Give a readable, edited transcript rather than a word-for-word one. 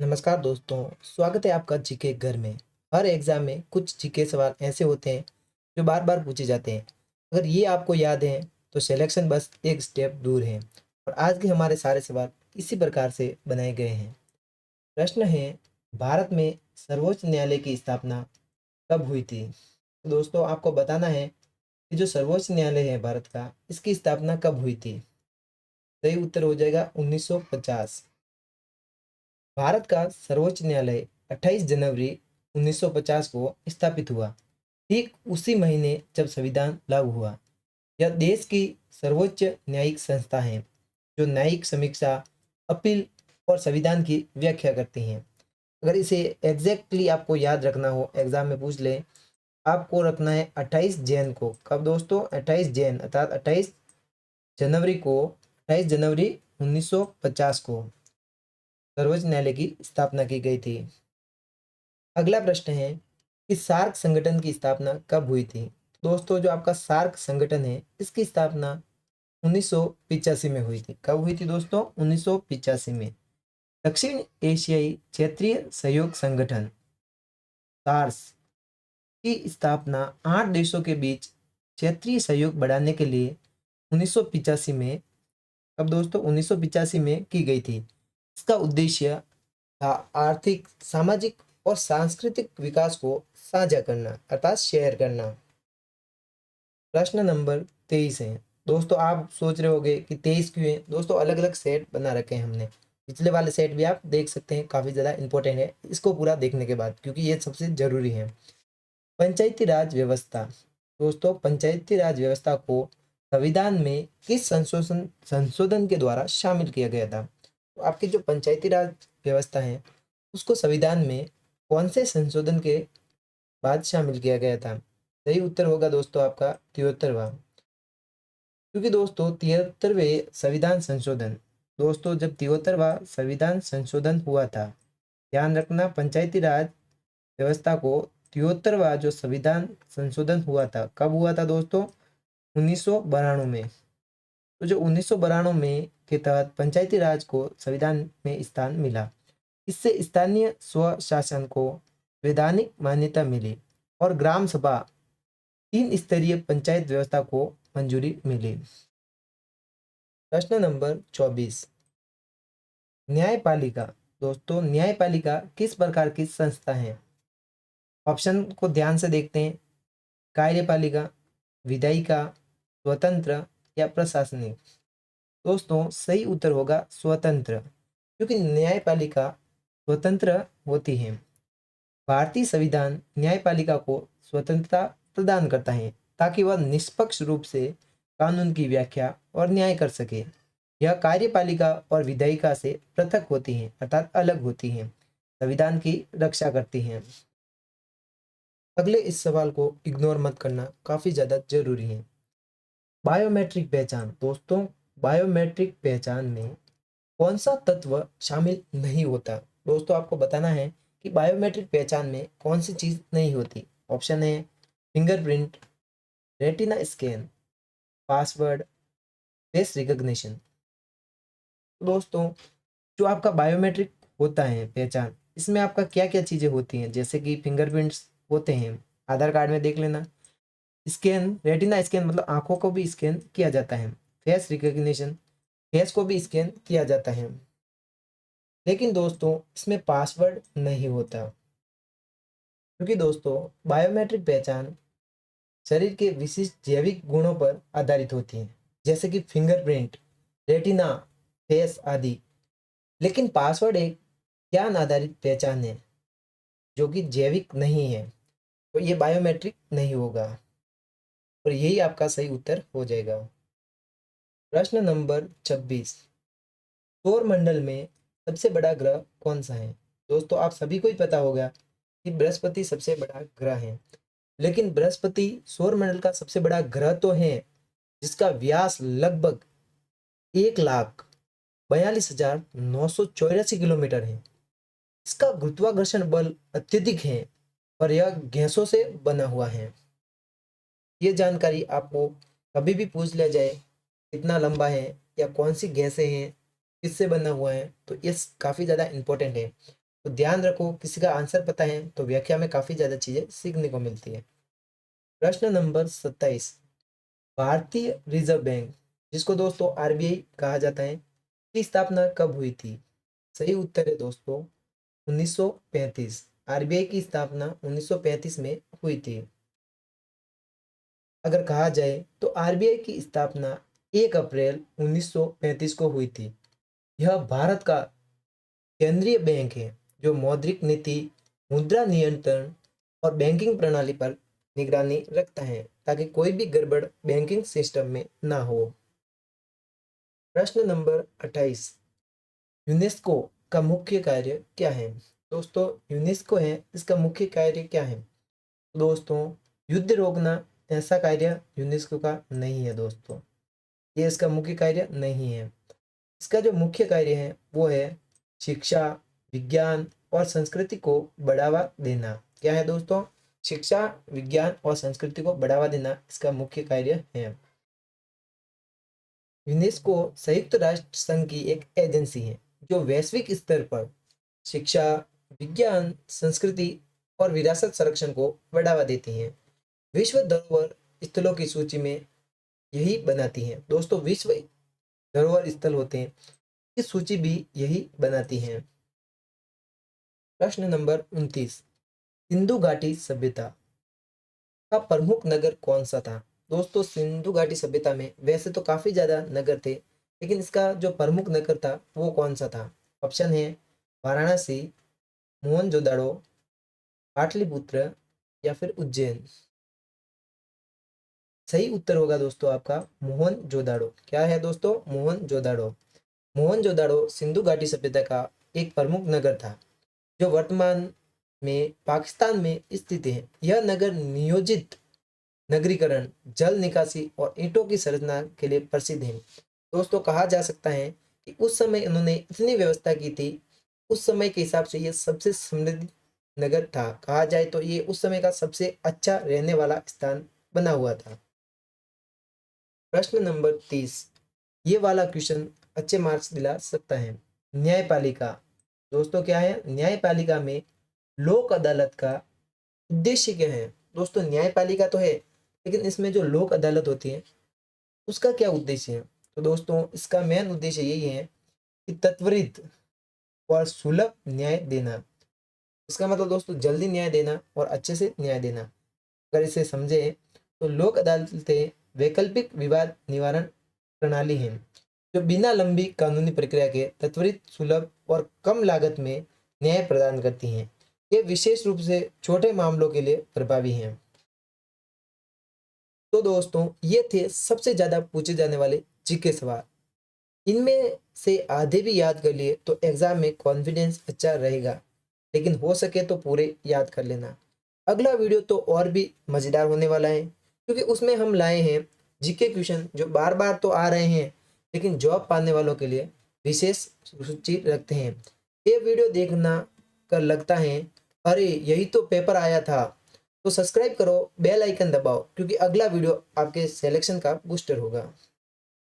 नमस्कार दोस्तों, स्वागत है आपका जीके घर में। हर एग्जाम में कुछ जीके सवाल ऐसे होते हैं जो बार बार पूछे जाते हैं। अगर ये आपको याद है तो सिलेक्शन बस एक स्टेप दूर है। और आज के हमारे सारे सवाल इसी प्रकार से बनाए गए हैं। प्रश्न है, भारत में सर्वोच्च न्यायालय की स्थापना कब हुई थी? तो दोस्तों आपको बताना है कि जो सर्वोच्च न्यायालय है भारत का, इसकी स्थापना कब हुई थी। सही उत्तर हो जाएगा 1950। भारत का सर्वोच्च न्यायालय 28 जनवरी 1950 को स्थापित हुआ, ठीक उसी महीने जब संविधान लागू हुआ। यह देश की सर्वोच्च न्यायिक संस्था है जो न्यायिक समीक्षा, अपील और संविधान की व्याख्या करती हैं। अगर इसे एग्जैक्टली आपको याद रखना हो, एग्जाम में पूछ ले, आपको रखना है 28 जैन को। कब दोस्तों? 28 जैन अर्थात 28 जनवरी को, 28 जनवरी 1950 को सर्वोच्च न्यायालय की स्थापना की गई थी। अगला प्रश्न है कि सार्क संगठन की स्थापना कब हुई थी? दोस्तों जो आपका सार्क संगठन है, इसकी स्थापना 1985 में हुई थी। कब हुई थी दोस्तों? 1985 में। दक्षिण एशियाई क्षेत्रीय सहयोग संगठन सार्स की स्थापना 8 देशों के बीच क्षेत्रीय सहयोग बढ़ाने के लिए 1985 में, अब दोस्तों 1985 में की गई थी। इसका उद्देश्य था आर्थिक, सामाजिक और सांस्कृतिक विकास को साझा करना अर्थात शेयर करना। प्रश्न नंबर 23 है। दोस्तों आप सोच रहे होंगे कि 23 क्यों है? दोस्तों अलग अलग सेट बना रखे हैं हमने। पिछले वाले सेट भी आप देख सकते हैं, काफ़ी ज़्यादा इंपॉर्टेंट है इसको पूरा देखने के बाद, क्योंकि ये सबसे ज़रूरी है। पंचायती राज व्यवस्था। दोस्तों पंचायती राज व्यवस्था को संविधान में किस संशोधन संशोधन के द्वारा शामिल किया गया था? तो आपकी जो पंचायती राज व्यवस्था है, उसको संविधान में कौन से संशोधन के बाद शामिल किया गया था? सही उत्तर होगा दोस्तों आपका 73वां। क्योंकि दोस्तों 73वें संविधान संशोधन, दोस्तों जब 73वां संविधान संशोधन हुआ था, ध्यान रखना पंचायती राज व्यवस्था को 73वां जो संविधान संशोधन हुआ था, कब हुआ था दोस्तों? 1992 में। तो जो 1992 में के तहत पंचायती राज को संविधान में स्थान मिला। इससे स्थानीय स्वशासन को वैधानिक मान्यता मिली और ग्राम सभा, तीन स्तरीय पंचायत व्यवस्था को मंजूरी मिली। प्रश्न नंबर 24, न्यायपालिका। दोस्तों न्यायपालिका किस प्रकार की संस्था है? ऑप्शन को ध्यान से देखते हैं। कार्यपालिका, विधायिका, स्वतंत्र या प्रशासनिक। दोस्तों सही उत्तर होगा स्वतंत्र, क्योंकि न्यायपालिका स्वतंत्र होती है। भारतीय संविधान न्यायपालिका को स्वतंत्रता प्रदान करता है ताकि वह निष्पक्ष रूप से कानून की व्याख्या और न्याय कर सके। यह कार्यपालिका और विधायिका से पृथक होती हैं अर्थात अलग होती हैं, संविधान की रक्षा करती हैं। अगले इस सवाल को इग्नोर मत करना, काफी ज्यादा जरूरी है। बायोमेट्रिक पहचान। दोस्तों बायोमेट्रिक पहचान में कौन सा तत्व शामिल नहीं होता? दोस्तों आपको बताना है कि बायोमेट्रिक पहचान में कौन सी चीज नहीं होती। ऑप्शन है fingerprint, retina scan, password, face recognition. दोस्तों जो आपका बायोमेट्रिक होता है पहचान, इसमें आपका क्या क्या चीजें होती हैं? जैसे कि फिंगरप्रिंट्स होते हैं, आधार कार्ड में देख लेना। स्कैन, रेटिना स्कैन मतलब आंखों को भी स्कैन किया जाता है। फेस रिकॉग्निशन, फेस को भी स्कैन किया जाता है। लेकिन दोस्तों इसमें पासवर्ड नहीं होता, क्योंकि दोस्तों बायोमेट्रिक पहचान शरीर के विशिष्ट जैविक गुणों पर आधारित होती है, जैसे कि फिंगरप्रिंट, रेटिना, फेस आदि। लेकिन पासवर्ड एक ज्ञान आधारित पहचान है जो कि जैविक नहीं है, तो ये बायोमेट्रिक नहीं होगा और यही आपका सही उत्तर हो जाएगा। प्रश्न नंबर 26, सौर मंडल में सबसे बड़ा ग्रह कौन सा है? दोस्तों आप सभी को ही पता होगा कि बृहस्पति सबसे बड़ा ग्रह है। लेकिन बृहस्पति सौरमंडल का सबसे बड़ा ग्रह तो है, जिसका व्यास लगभग 1,42,984 किलोमीटर है। इसका गुरुत्वाकर्षण बल अत्यधिक है और यह गैसों से बना हुआ है। ये जानकारी आपको कभी भी पूछ लिया जाए कितना लंबा है या कौन सी गैसें हैं, किससे बना हुआ है, तो ये काफ़ी ज़्यादा इंपॉर्टेंट है। तो ध्यान रखो, किसी का आंसर पता है तो व्याख्या में काफ़ी ज़्यादा चीज़ें सीखने को मिलती है। प्रश्न नंबर 27, भारतीय रिजर्व बैंक, जिसको दोस्तों आरबीआई कहा जाता है, की स्थापना कब हुई थी? सही उत्तर है दोस्तों 1935। आरबीआई की स्थापना 1935 में हुई थी। अगर कहा जाए तो आरबीआई की स्थापना 1 अप्रैल 1935 को हुई थी। यह भारत का केंद्रीय बैंक है जो मौद्रिक नीति, मुद्रा नियंत्रण और बैंकिंग प्रणाली पर निगरानी रखता है ताकि कोई भी गड़बड़ बैंकिंग सिस्टम में ना हो। प्रश्न नंबर 28, यूनेस्को का मुख्य कार्य क्या है? दोस्तों यूनेस्को है, इसका मुख्य कार्य क्या है? दोस्तों युद्ध रोकना, ऐसा कार्य यूनेस्को का नहीं है दोस्तों, ये इसका मुख्य कार्य नहीं है। इसका जो मुख्य कार्य है वो है शिक्षा, विज्ञान और संस्कृति को बढ़ावा देना। क्या है दोस्तों? शिक्षा, विज्ञान और संस्कृति को बढ़ावा देना इसका मुख्य कार्य है। यूनेस्को संयुक्त राष्ट्र संघ की एक एजेंसी है जो वैश्विक स्तर पर शिक्षा, विज्ञान, संस्कृति और विरासत संरक्षण को बढ़ावा देती है। विश्व धरोहर स्थलों की सूची में यही बनाती है दोस्तों, विश्व धरोहर स्थल होते हैं, इस सूची भी यही बनाती है। प्रश्न नंबर 29, सिंधु घाटी सभ्यता का प्रमुख नगर कौन सा था? दोस्तों सिंधु घाटी सभ्यता में वैसे तो काफी ज्यादा नगर थे, लेकिन इसका जो प्रमुख नगर था वो कौन सा था? ऑप्शन है वाराणसी, मोहनजोदाड़ो, पाटलिपुत्र या फिर उज्जैन। सही उत्तर होगा दोस्तों आपका मोहनजोदाड़ो। क्या है दोस्तों? मोहनजोदाड़ो। मोहनजोदाड़ो सिंधु घाटी सभ्यता का एक प्रमुख नगर था जो वर्तमान में पाकिस्तान में स्थित है। यह नगर नियोजित नगरीकरण, जल निकासी और ईंटों की संरचना के लिए प्रसिद्ध है। दोस्तों कहा जा सकता है कि उस समय इन्होंने इतनी व्यवस्था की थी, उस समय के हिसाब से ये सबसे समृद्ध नगर था। कहा जाए तो ये उस समय का सबसे अच्छा रहने वाला स्थान बना हुआ था। प्रश्न नंबर 30, ये वाला क्वेश्चन अच्छे मार्क्स दिला सकता है। न्यायपालिका, दोस्तों क्या है? न्यायपालिका में लोक अदालत का उद्देश्य क्या है? दोस्तों न्यायपालिका तो है, लेकिन इसमें जो लोक अदालत होती है उसका क्या उद्देश्य है? तो दोस्तों इसका मेन उद्देश्य यही है कि त्वरित और सुलभ न्याय देना। इसका मतलब दोस्तों जल्दी न्याय देना और अच्छे से न्याय देना। अगर इसे समझे तो लोक अदालतें वैकल्पिक विवाद निवारण प्रणाली है जो बिना लंबी कानूनी प्रक्रिया के त्वरित, सुलभ और कम लागत में न्याय प्रदान करती हैं। ये विशेष रूप से छोटे मामलों के लिए प्रभावी हैं। तो दोस्तों ये थे सबसे ज्यादा पूछे जाने वाले जीके सवाल। इनमें से आधे भी याद कर लिए तो एग्जाम में कॉन्फिडेंस अच्छा रहेगा, लेकिन हो सके तो पूरे याद कर लेना। अगला वीडियो तो और भी मजेदार होने वाला है, क्योंकि उसमें हम लाए हैं जीके क्वेश्चन जो बार बार तो आ रहे हैं, लेकिन जॉब पाने वालों के लिए विशेष रुचि रखते हैं। ये वीडियो देखना कर लगता है अरे यही तो पेपर आया था, तो सब्सक्राइब करो, बेल आइकन दबाओ, क्योंकि अगला वीडियो आपके सिलेक्शन का बूस्टर होगा।